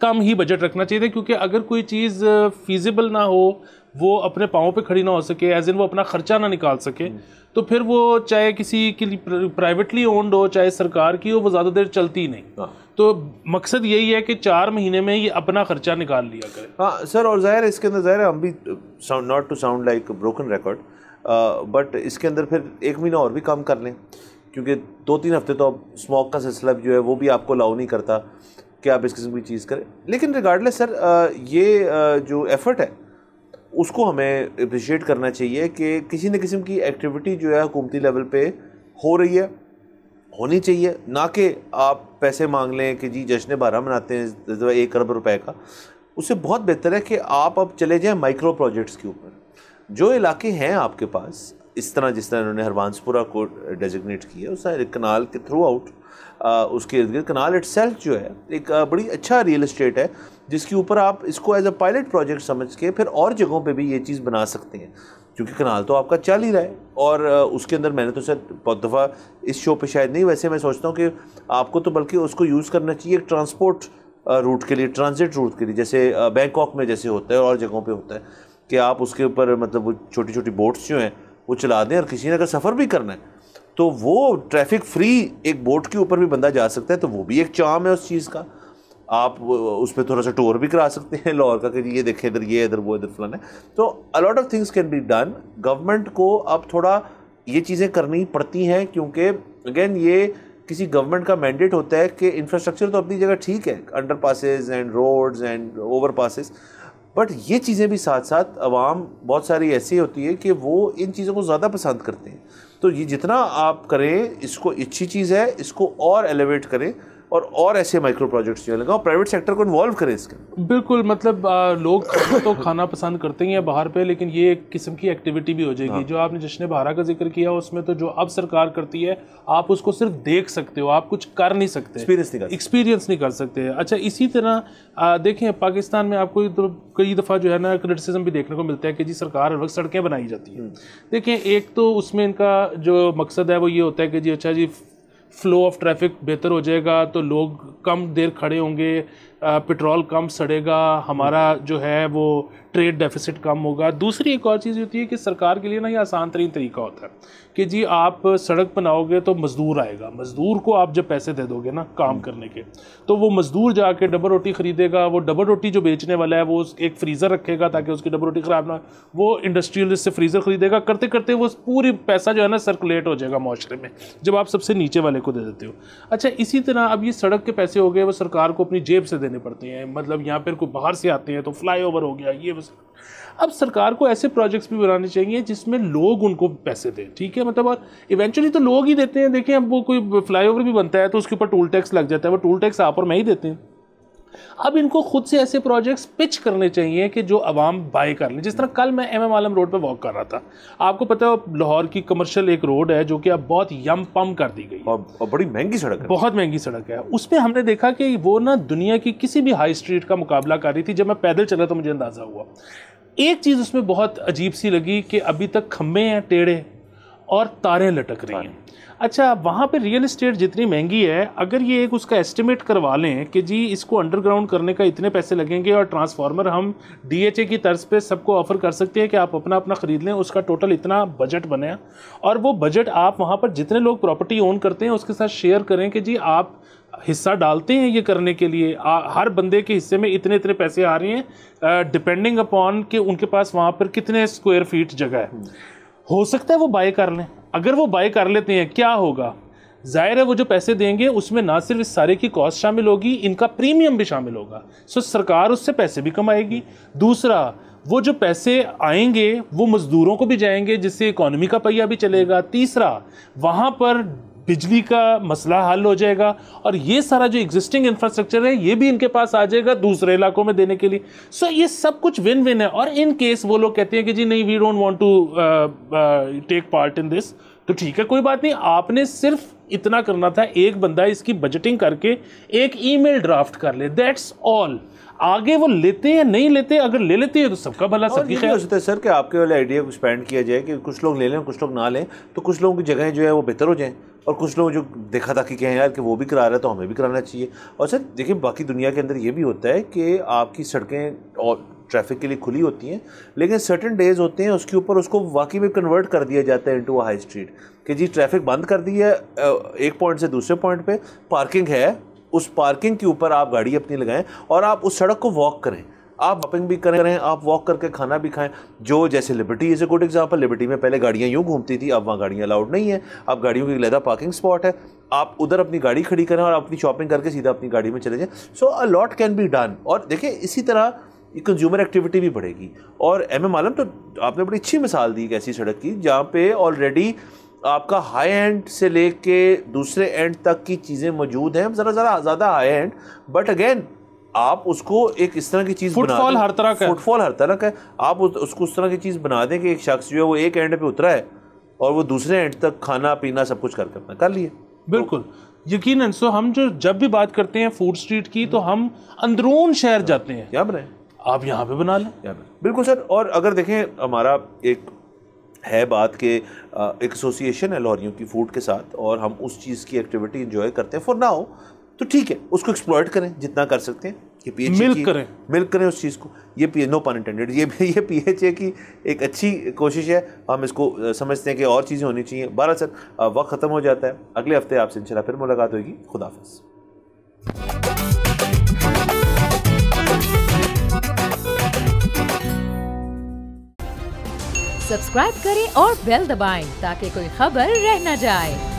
कम ही बजट रखना चाहिए। क्योंकि अगर कोई चीज़ फीजिबल ना हो, वो अपने पाँव पे खड़ी ना हो सके, एज इन वो अपना ख़र्चा ना निकाल सके, तो फिर वो चाहे किसी के लिए प्राइवेटली ओन्ड हो चाहे सरकार की हो, वो ज़्यादा देर चलती ही नहीं। तो मकसद यही है कि 4 महीने में ये अपना ख़र्चा निकाल लिया करें। हाँ सर, और ज़ाहिर है इसके अंदर ज़ाहिर है हम भी not to sound like broken record, but इसके अंदर फिर 1 महीना और भी काम कर लें, क्योंकि 2-3 हफ्ते तो अब स्मोक का सिलसिला जो है वो भी आपको अलाउ नहीं करता कि आप इस किस्म की चीज़ करें। लेकिन रिगार्डलेस सर, ये जो एफ़र्ट है उसको हमें अप्रिशिएट करना चाहिए कि किसी न किस्म की एक्टिविटी जो है हुकूमती लेवल पे हो रही है, होनी चाहिए, ना कि आप पैसे मांग लें कि जी जश्न बारह मनाते हैं 1 अरब रुपए का। उससे बहुत बेहतर है कि आप अब चले जाएं माइक्रो प्रोजेक्ट्स के ऊपर। जो इलाके हैं आपके पास, इस तरह जिस तरह उन्होंने हरवांसपुरा को डेजिग्नेट किया, उस कनाल के थ्रू आउट उसके इर्द गिर्द कनाल इटसेल्फ जो है एक बड़ी अच्छा रियल इस्टेट है, जिसके ऊपर आप इसको एज अ पायलट प्रोजेक्ट समझ के फिर और जगहों पे भी ये चीज़ बना सकते हैं, क्योंकि कनाल तो आपका चल ही रहा है। और उसके अंदर मैंने तो सर बहुत दफ़ा इस शो पे शायद नहीं, वैसे मैं सोचता हूँ कि आपको तो बल्कि उसको यूज़ करना चाहिए एक ट्रांसपोर्ट रूट के लिए, ट्रांजिट रूट के लिए, जैसे बैंकॉक में जैसे होता है और जगहों पर होता है कि आप उसके ऊपर मतलब वो छोटी छोटी बोट्स जो हैं वो चला दें, और किसी ने अगर सफ़र भी करना है तो वो ट्रैफिक फ्री एक बोट के ऊपर भी बंदा जा सकता है। तो वो भी एक चार्म है उस चीज़ का। आप उस पर थोड़ा सा टूर भी करा सकते हैं लाहौर का, कि ये देखें इधर ये इधर वो इधर फलाना है। तो a lot of things can be done. Government को अब थोड़ा ये चीज़ें करनी पड़ती हैं, क्योंकि अगेन ये किसी गवर्नमेंट का मैंडेट होता है कि इंफ्रास्ट्रक्चर तो अपनी जगह ठीक है, underpasses and roads and overpasses, but ये चीज़ें भी साथ साथ अवाम बहुत सारी ऐसी होती है कि वो इन चीज़ों को ज़्यादा पसंद करते हैं। तो ये जितना आप करें, इसको अच्छी चीज़ है, इसको और एलिवेट करें और ऐसे माइक्रो प्रोजेक्ट्स जो लगाओ, प्राइवेट सेक्टर को इन्वॉल्व करें इसके। बिल्कुल, मतलब लोग तो खाना पसंद करते ही हैं बाहर पे, लेकिन ये एक किस्म की एक्टिविटी भी हो जाएगी। हाँ। जो आपने जश्न बहारा का जिक्र किया, उसमें तो जो अब सरकार करती है आप उसको सिर्फ देख सकते हो, आप कुछ कर नहीं सकते, एक्सपीरियंस नहीं कर सकते। अच्छा, इसी तरह देखें पाकिस्तान में आपको तो कई दफ़ा जो है ना क्रिटिसिज्म भी देखने को मिलता है कि जी सरकार हर वक्त सड़कें बनाई जाती हैं। देखें, एक तो उसमें इनका जो मकसद है वो ये होता है कि जी अच्छा जी फ्लो ऑफ ट्रैफिक बेहतर हो जाएगा तो लोग कम देर खड़े होंगे, पेट्रोल कम सड़ेगा, हमारा जो है वो ट्रेड डेफिसिट कम होगा। दूसरी एक और चीज़ होती है कि सरकार के लिए ना ये आसान तरीन तरीका होता है कि जी आप सड़क बनाओगे तो मज़दूर आएगा, मज़दूर को आप जब पैसे दे दोगे ना काम करने के, तो वो मज़दूर जाके डबल रोटी ख़रीदेगा। वो डबल रोटी जो बेचने वाला है वो एक फ्रीज़र रखेगा ताकि उसकी डबल रोटी ख़राब ना, वो इंडस्ट्रियलिस्ट से फ्रीज़र ख़रीदेगा, करते करते वो पूरी पैसा जो है ना सर्कुलेट हो जाएगा माशरे में, जब आप सबसे नीचे वाले को दे देते हो। अच्छा, इसी तरह अब ये सड़क के पैसे हो गए वो सरकार को अपनी जेब से देने पड़ते हैं। मतलब यहाँ पर कोई बाहर से आते हैं तो फ्लाई ओवर हो गया, ये अब सरकार को ऐसे प्रोजेक्ट्स भी बनाने चाहिए जिसमें लोग उनको पैसे दें, ठीक है, मतलब और इवेंचुअली तो लोग ही देते हैं। देखिए, अब वो कोई फ्लाईओवर भी बनता है तो उसके ऊपर टोल टैक्स लग जाता है, वो टोल टैक्स आप और मैं ही देते हैं। अब इनको खुद से ऐसे प्रोजेक्ट्स पिच करने चाहिए कि जो आवाम बाय कर लें। जिस तरह कल मैं MM आलम रोड पे वॉक कर रहा था, आपको पता है लाहौर की कमर्शियल एक रोड है जो कि अब बहुत यम पम कर दी गई है और बड़ी महंगी सड़क है, बहुत महंगी सड़क है। उसमें हमने देखा कि वो ना दुनिया की किसी भी हाई स्ट्रीट का मुकाबला कर रही थी। जब मैं पैदल चला तो मुझे अंदाज़ा हुआ, एक चीज़ उसमें बहुत अजीब सी लगी कि अभी तक खम्भे हैं टेढ़े और तारें लटक रही हैं। अच्छा, वहाँ पे रियल इस्टेट जितनी महंगी है, अगर ये एक उसका एस्टिमेट करवा लें कि जी इसको अंडरग्राउंड करने का इतने पैसे लगेंगे और ट्रांसफार्मर हम DHA की तर्ज पे सबको ऑफ़र कर सकते हैं कि आप अपना अपना ख़रीद लें, उसका टोटल इतना बजट बने, और वो बजट आप वहाँ पर जितने लोग प्रॉपर्टी ओन करते हैं उसके साथ शेयर करें कि जी आप हिस्सा डालते हैं ये करने के लिए, हर बंदे के हिस्से में इतने इतने पैसे आ रहे हैं डिपेंडिंग अपॉन कि उनके पास वहाँ पर कितने स्क्वायर फीट जगह है। हो सकता है वो बाय कर लें, अगर वो बाय कर लेते हैं क्या होगा? जाहिर है वो जो पैसे देंगे उसमें ना सिर्फ इस सारे की कॉस्ट शामिल होगी, इनका प्रीमियम भी शामिल होगा। सो सरकार उससे पैसे भी कमाएगी। दूसरा, वो जो पैसे आएंगे वो मज़दूरों को भी जाएंगे, जिससे इकोनॉमी का पहिया भी चलेगा। तीसरा, वहाँ पर बिजली का मसला हल हो जाएगा और ये सारा जो एग्जिस्टिंग इंफ्रास्ट्रक्चर है ये भी इनके पास आ जाएगा दूसरे इलाकों में देने के लिए। सो ये सब कुछ विन विन है। और इन केस वो लोग कहते हैं कि जी नहीं, we don't want to take part in this, तो ठीक है, कोई बात नहीं। आपने सिर्फ इतना करना था, एक बंदा इसकी बजटिंग करके एक ईमेल ड्राफ्ट कर ले, दैट्स ऑल। आगे वो लेते हैं नहीं लेते, अगर ले लेते हैं तो सबका भला, सबकी खैर। हो सकता है सर कि आपके वाले आइडिया को एक्सपेंड किया जाए कि कुछ लोग ले लें कुछ लोग ना लें, तो कुछ लोगों की जगह जो है वो बेहतर हो जाएं और कुछ लोग जो देखा था कि कहें यार कि वो भी करा रहा है तो हमें भी कराना चाहिए। और सर देखिए, बाकी दुनिया के अंदर ये भी होता है कि आपकी सड़कें और ट्रैफिक के लिए खुली होती हैं, लेकिन सर्टेन डेज होते हैं उसके ऊपर उसको वाकई में कन्वर्ट कर दिया जाता है इनटू अ हाई स्ट्रीट कि जी ट्रैफिक बंद कर दी है, एक पॉइंट से दूसरे पॉइंट पे पार्किंग है, उस पार्किंग के ऊपर आप गाड़ी अपनी लगाएं और आप उस सड़क को वॉक करें, आप शॉपिंग भी करें, आप वॉक करके खाना भी खाएं। जो जैसे liberty is a good example, liberty में पहले गाड़ियाँ यूँ घूमती थी, अब वहाँ गाड़ियाँ अलाउड नहीं है, अब गाड़ियों की अलग पार्किंग स्पॉट है, आप उधर अपनी गाड़ी खड़ी करें और अपनी शॉपिंग करके सीधा अपनी गाड़ी में चले जाएं। So a lot can be done. और देखिए इसी तरह कंज्यूमर एक्टिविटी भी बढ़ेगी। और एम आलम, तो आपने बड़ी अच्छी मिसाल दी एक ऐसी सड़क की जहाँ पे ऑलरेडी आपका हाई एंड से लेके दूसरे एंड तक की चीज़ें मौजूद हैं, ज़्यादा हाई एंड, बट अगेन आप उसको एक इस तरह की चीज़ फुटफॉल हर तरह का, फुटफॉल हर तरह का है, आप उसको उस तरह की चीज़ बना दें कि एक शख्स जो है वो एक एंड पे उतरा है और वो दूसरे एंड तक खाना पीना सब कुछ करके अपना कर लिए। बिल्कुल यकीनन। सो हम जो जब भी बात करते हैं फूड स्ट्रीट की, तो हम अंदरून शहर जाते हैं, यहाँ बनाए, आप यहाँ पे बना लें। बिल्कुल सर। और अगर देखें, हमारा एक है बात के एक एसोसिएशन है लाहौरियों की फूड के साथ, और हम उस चीज़ की एक्टिविटी एंजॉय करते हैं फॉर नाउ, तो ठीक है, उसको एक्सप्लॉइट करें जितना कर सकते हैं, ये मिल्क करें उस चीज़ को। ये नो पन इंटेंडेड, ये PHA की एक अच्छी कोशिश है, हम इसको समझते हैं कि और चीज़ें होनी चाहिए। 12 सर वक्त ख़त्म हो जाता है, अगले हफ्ते आपसे इंशाल्लाह फिर मुलाकात होगी। खुदा हाफ़िज़। सब्सक्राइब करें और बेल दबाएं ताकि कोई खबर रह न जाए।